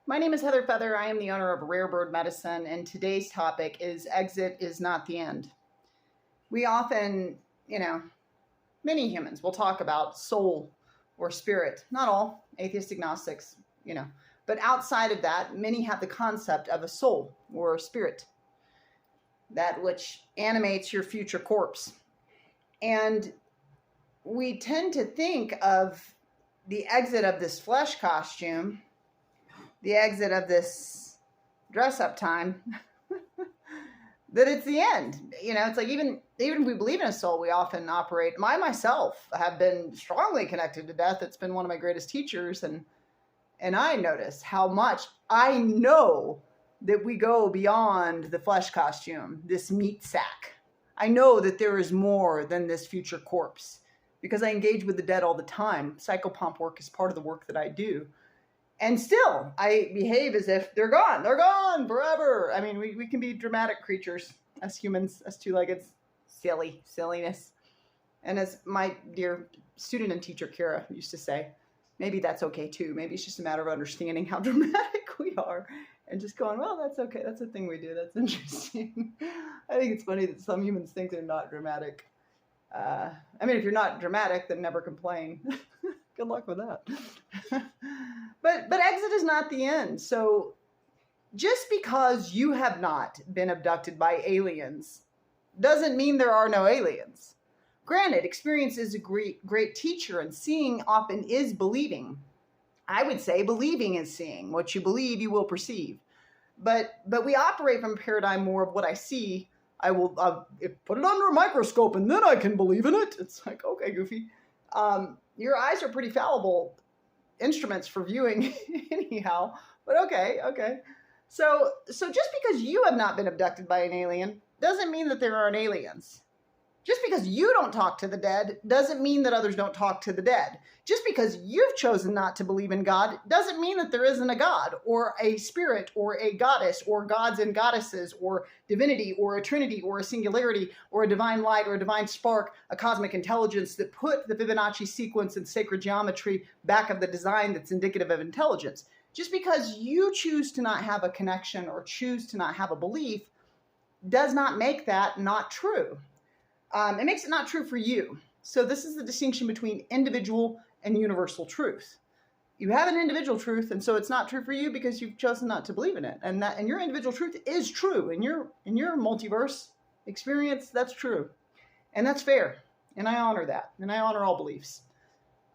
My name is Heather Feather. I am the owner of Rare Bird Medicine, and today's topic is exit is not the end. We often, many humans will talk about soul or spirit. Not all, atheist agnostics, But outside of that, many have the concept of a soul or a spirit, that which animates your future corpse. And we tend to think of the exit of this flesh costume, the exit of this dress up time, that it's the end. It's like even if we believe in a soul, we often operate. I myself have been strongly connected to death. It's been one of my greatest teachers, and I notice how much I know that we go beyond the flesh costume, this meat sack. I know that there is more than this future corpse because I engage with the dead all the time. Psychopomp work is part of the work that I do. And still, I behave as if they're gone forever. I mean, we can be dramatic creatures as humans, as two-legged, silliness. And as my dear student and teacher, Kira, used to say, maybe that's okay too. Maybe it's just a matter of understanding how dramatic we are and just going, well, that's okay. That's a thing we do. That's interesting. I think it's funny that some humans think they're not dramatic. If you're not dramatic, then never complain. Good luck with that. But exit is not the end. So just because you have not been abducted by aliens doesn't mean there are no aliens. Granted, experience is a great teacher, and seeing often is believing. I would say believing is seeing. What you believe, you will perceive. But we operate from a paradigm more of what I see. I will put it under a microscope and then I can believe in it. It's like, okay, Goofy. Your eyes are pretty fallible instruments for viewing anyhow, but okay. So just because you have not been abducted by an alien doesn't mean that there aren't aliens. Just because you don't talk to the dead doesn't mean that others don't talk to the dead. Just because you've chosen not to believe in God doesn't mean that there isn't a God or a spirit or a goddess or gods and goddesses or divinity or a trinity or a singularity or a divine light or a divine spark, a cosmic intelligence that put the Fibonacci sequence and sacred geometry back of the design that's indicative of intelligence. Just because you choose to not have a connection or choose to not have a belief does not make that not true. It makes it not true for you. So this is the distinction between individual and universal truth. You have an individual truth, and so it's not true for you because you've chosen not to believe in it. And your individual truth is true. In your multiverse experience, that's true. And that's fair. And I honor that. And I honor all beliefs.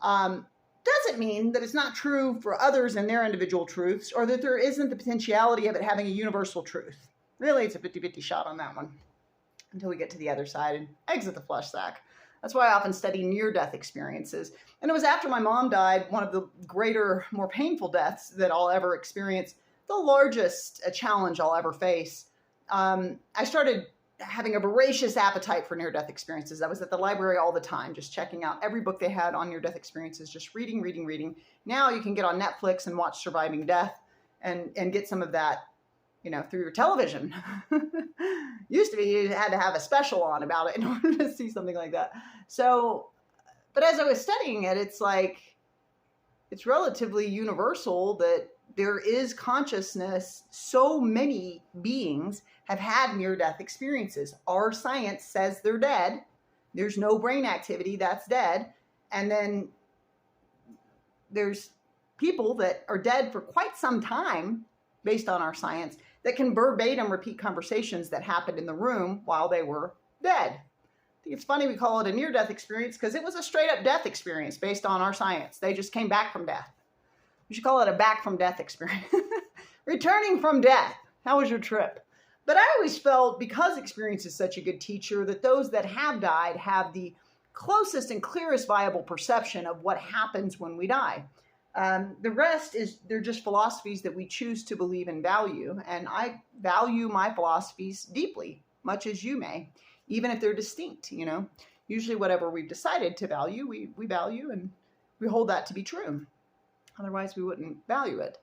Doesn't mean that it's not true for others and their individual truths, or that there isn't the potentiality of it having a universal truth. Really, it's a 50-50 shot on that one, until we get to the other side and exit the flesh sack. That's why I often study near-death experiences. And it was after my mom died, one of the greater, more painful deaths that I'll ever experience, the largest challenge I'll ever face. I started having a voracious appetite for near-death experiences. I was at the library all the time, just checking out every book they had on near-death experiences, just reading. Now you can get on Netflix and watch Surviving Death and get some of that, through your television. Used to be you had to have a special on about it in order to see something like that. So, but as I was studying it, it's like, it's relatively universal that there is consciousness. So many beings have had near-death experiences. Our science says they're dead. There's no brain activity, that's dead. And then there's people that are dead for quite some time, based on our science, that can verbatim repeat conversations that happened in the room while they were dead. I think it's funny we call it a near-death experience because it was a straight-up death experience based on our science. They just came back from death. We should call it a back-from-death experience. Returning from death. How was your trip? But I always felt, because experience is such a good teacher, that those that have died have the closest and clearest viable perception of what happens when we die. The rest they're just philosophies that we choose to believe and value. And I value my philosophies deeply, much as you may, even if they're distinct, Usually whatever we've decided to value, we value, and we hold that to be true. Otherwise, we wouldn't value it.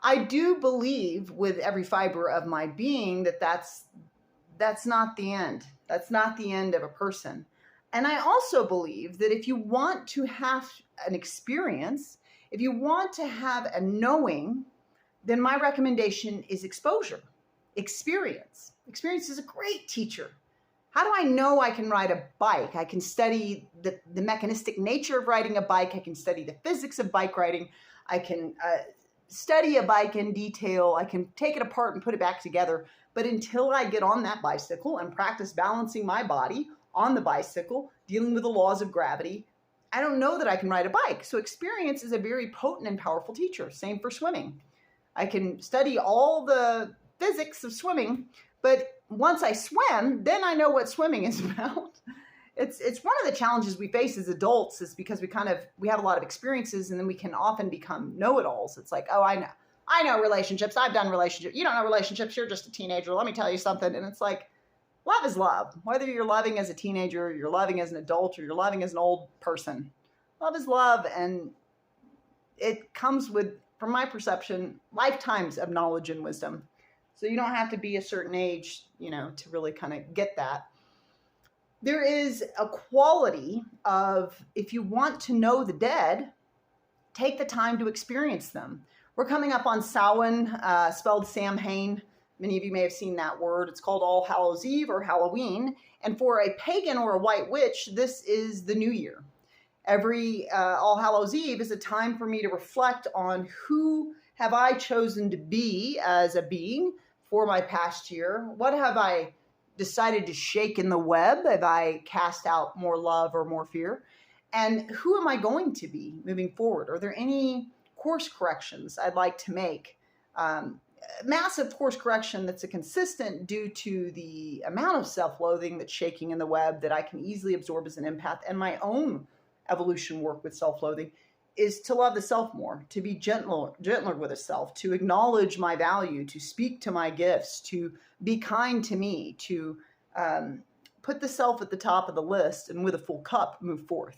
I do believe with every fiber of my being that that's not the end. That's not the end of a person. And I also believe that if you want to have an experience, if you want to have a knowing then my recommendation is exposure, experience. Experience is a great teacher. How do I know I can ride a bike? I can study the mechanistic nature of riding a bike. I can study the physics of bike riding. I can study a bike in detail. I can take it apart and put it back together. But until I get on that bicycle and practice balancing my body on the bicycle, dealing with the laws of gravity, I don't know that I can ride a bike. So experience is a very potent and powerful teacher. Same for swimming. I can study all the physics of swimming, but once I swim, then I know what swimming is about. It's one of the challenges we face as adults is because we have a lot of experiences, and then we can often become know-it-alls. It's like, oh, I know relationships. I've done relationships. You don't know relationships. You're just a teenager. Let me tell you something. And it's like, love is love. Whether you're loving as a teenager, you're loving as an adult, or you're loving as an old person. Love is love, and it comes with, from my perception, lifetimes of knowledge and wisdom. So you don't have to be a certain age, to really kind of get that. There is a quality of, if you want to know the dead, take the time to experience them. We're coming up on Samhain, spelled Samhain. Many of you may have seen that word. It's called All Hallows Eve or Halloween. And for a pagan or a white witch, this is the new year. Every All Hallows Eve is a time for me to reflect on who have I chosen to be as a being for my past year. What have I decided to shake in the web? Have I cast out more love or more fear? And who am I going to be moving forward? Are there any course corrections I'd like to make? Massive course correction that's a consistent due to the amount of self-loathing that's shaking in the web that I can easily absorb as an empath, and my own evolution work with self-loathing is to love the self more, to be gentler with the self, to acknowledge my value, to speak to my gifts, to be kind to me, to put the self at the top of the list, and with a full cup, move forth.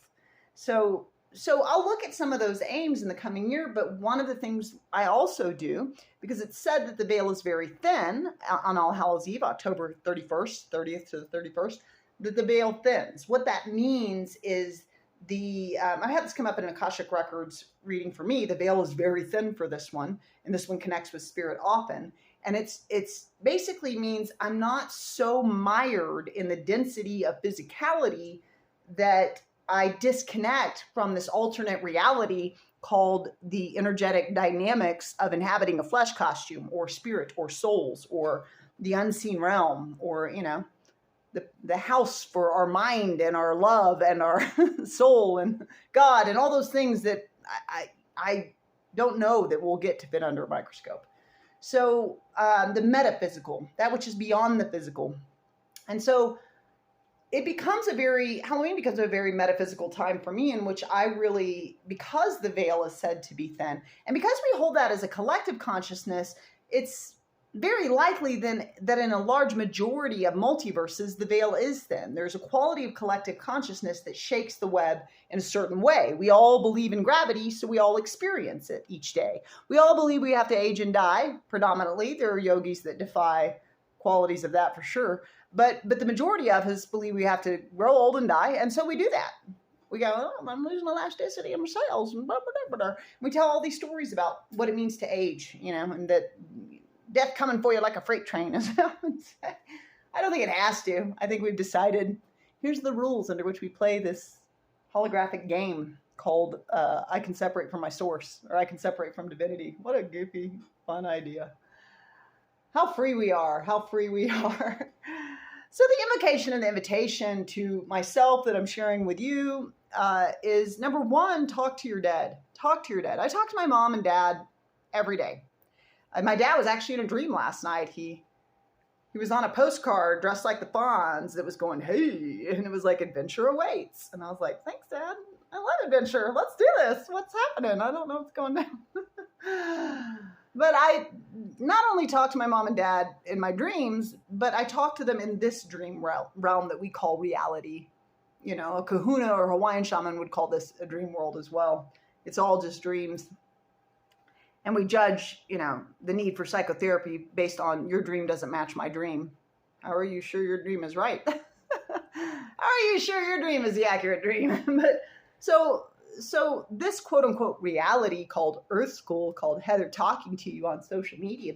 So I'll look at some of those aims in the coming year, but one of the things I also do, because it's said that the veil is very thin on All Hallows Eve, October 31st, 30th to the 31st, that the veil thins. What that means is I had this come up in an Akashic Records reading for me. The veil is very thin for this one, and this one connects with spirit often. And it's basically means I'm not so mired in the density of physicality that I disconnect from this alternate reality called the energetic dynamics of inhabiting a flesh costume, or spirit, or souls, or the unseen realm, or, the house for our mind and our love and our soul and God and all those things that I don't know that we'll get to fit under a microscope. So the metaphysical, that which is beyond the physical. And so Halloween becomes a very metaphysical time for me, in which I really, because the veil is said to be thin, and because we hold that as a collective consciousness, it's very likely then that in a large majority of multiverses, the veil is thin. There's a quality of collective consciousness that shakes the web in a certain way. We all believe in gravity, so we all experience it each day. We all believe we have to age and die, predominantly. There are yogis that defy qualities of that for sure. But the majority of us believe we have to grow old and die, and so we do that. We go, oh, I'm losing elasticity in my cells, and blah, blah, blah, blah. We tell all these stories about what it means to age, and that death coming for you like a freight train. I don't think it has to. I think we've decided, here's the rules under which we play this holographic game called I can separate from my source, or I can separate from divinity. What a goofy, fun idea. How free we are. How free we are. So the invocation and the invitation to myself that I'm sharing with you is, number one, talk to your dead. Talk to your dead. I talk to my mom and dad every day. My dad was actually in a dream last night. He was on a postcard dressed like the Fonz that was going, hey, and it was like, adventure awaits. And I was like, thanks, Dad. I love adventure. Let's do this. What's happening? I don't know what's going down. But I not only talk to my mom and dad in my dreams, but I talk to them in this dream realm that we call reality. A kahuna or Hawaiian shaman would call this a dream world as well. It's all just dreams. And we judge, the need for psychotherapy based on your dream doesn't match my dream. How are you sure your dream is right? How are you sure your dream is the accurate dream? So so this quote unquote reality called Earth School, called Heather talking to you on social media,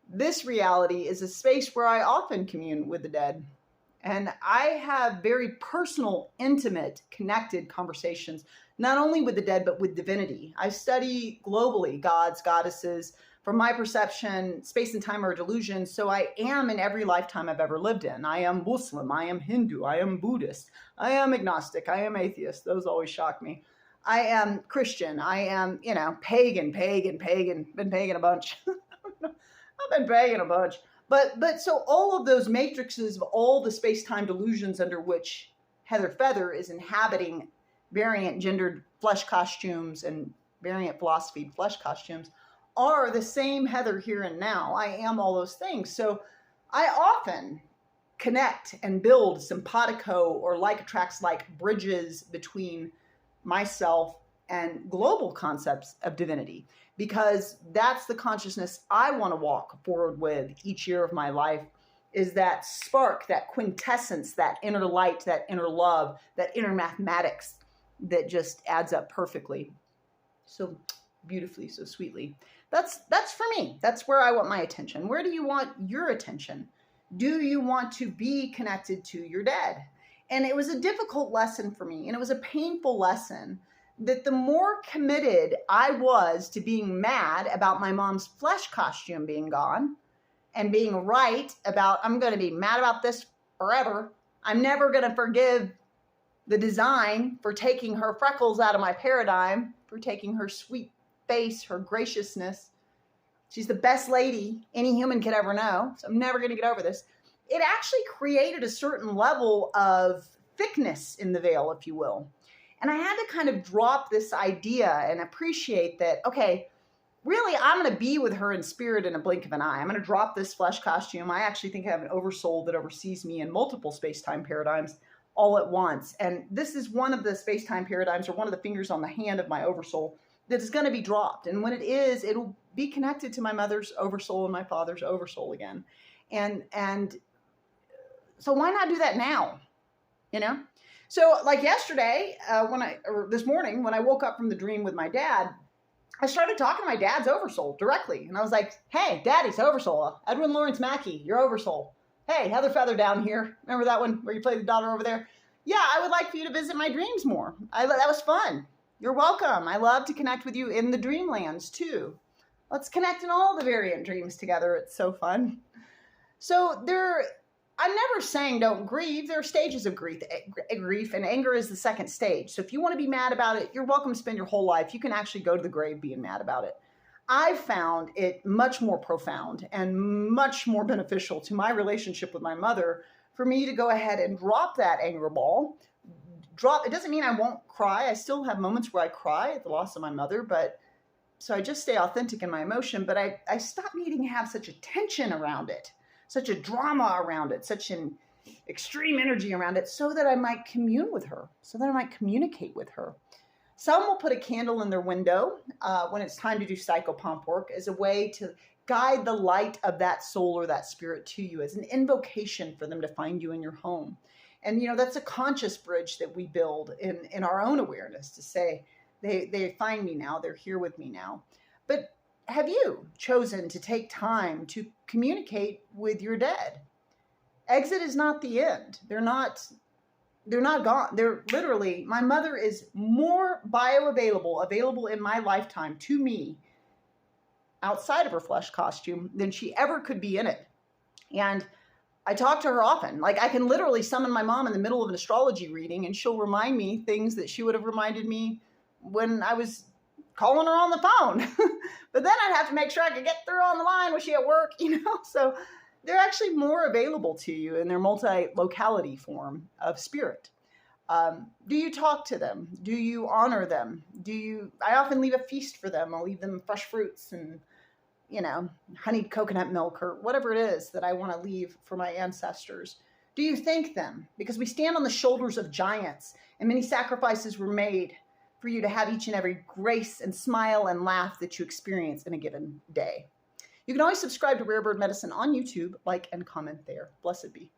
this reality is a space where I often commune with the dead. And I have very personal, intimate, connected conversations, not only with the dead, but with divinity. I study globally gods, goddesses. From my perception, space and time are a delusion. So I am in every lifetime I've ever lived in. I am Muslim. I am Hindu. I am Buddhist. I am agnostic. I am atheist. Those always shock me. I am Christian. I am, pagan. Been pagan a bunch. I've been pagan a bunch. But so all of those matrices of all the space-time delusions under which Heather Feather is inhabiting variant gendered flesh costumes and variant philosophy flesh costumes are the same Heather here and now. I am all those things. So I often connect and build simpatico or like attracts like bridges between myself and global concepts of divinity, because that's the consciousness I want to walk forward with each year of my life, is that spark, that quintessence, that inner light, that inner love, that inner mathematics that just adds up perfectly, so beautifully, so sweetly. That's for me. That's where I want my attention. Where do you want your attention? Do you want to be connected to your dead? And it was a difficult lesson for me, and it was a painful lesson, that the more committed I was to being mad about my mom's flesh costume being gone and being right about, I'm going to be mad about this forever. I'm never going to forgive the design for taking her freckles out of my paradigm, for taking her sweet face, her graciousness. She's the best lady any human could ever know. So I'm never going to get over this. It actually created a certain level of thickness in the veil, if you will. And I had to kind of drop this idea and appreciate that, okay, really, I'm going to be with her in spirit in a blink of an eye. I'm going to drop this flesh costume. I actually think I have an oversoul that oversees me in multiple space-time paradigms all at once. And this is one of the space-time paradigms, or one of the fingers on the hand of my oversoul, that is going to be dropped. And when it is, it'll be connected to my mother's oversoul and my father's oversoul again. And so why not do that now? So like yesterday, or this morning, when I woke up from the dream with my dad, I started talking to my dad's oversoul directly. And I was like, hey, Daddy's oversoul, Edwin Lawrence Mackey, your oversoul. Hey, Heather Feather down here. Remember that one where you played the daughter over there? Yeah, I would like for you to visit my dreams more. That was fun. You're welcome. I love to connect with you in the dreamlands too. Let's connect in all the variant dreams together. It's so fun. So I'm never saying don't grieve. There are stages of grief, and anger is the second stage. So if you want to be mad about it, you're welcome to spend your whole life. You can actually go to the grave being mad about it. I've found it much more profound and much more beneficial to my relationship with my mother for me to go ahead and drop that anger ball. It doesn't mean I won't cry. I still have moments where I cry at the loss of my mother, but so I just stay authentic in my emotion, but I stop needing to have such a tension around it, such a drama around it, such an extreme energy around it, so that I might commune with her, so that I might communicate with her. Some will put a candle in their window when it's time to do psychopomp work as a way to guide the light of that soul or that spirit to you, as an invocation for them to find you in your home. And, that's a conscious bridge that we build in our own awareness to say, they find me now, they're here with me now. But have you chosen to take time to communicate with your dead? Exit is not the end. They're not gone. They're literally, my mother is more available in my lifetime to me outside of her flesh costume than she ever could be in it. And I talk to her often. Like, I can literally summon my mom in the middle of an astrology reading, and she'll remind me things that she would have reminded me when I was calling her on the phone. But then I'd have to make sure I could get through on the line. Was she at work? So they're actually more available to you in their multi-locality form of spirit. Do you talk to them? Do you honor them? I often leave a feast for them. I'll leave them fresh fruits and, honeyed coconut milk or whatever it is that I want to leave for my ancestors. Do you thank them? Because we stand on the shoulders of giants, and many sacrifices were made for you to have each and every grace and smile and laugh that you experience in a given day. You can always subscribe to Rare Bird Medicine on YouTube, like and comment there. Blessed be.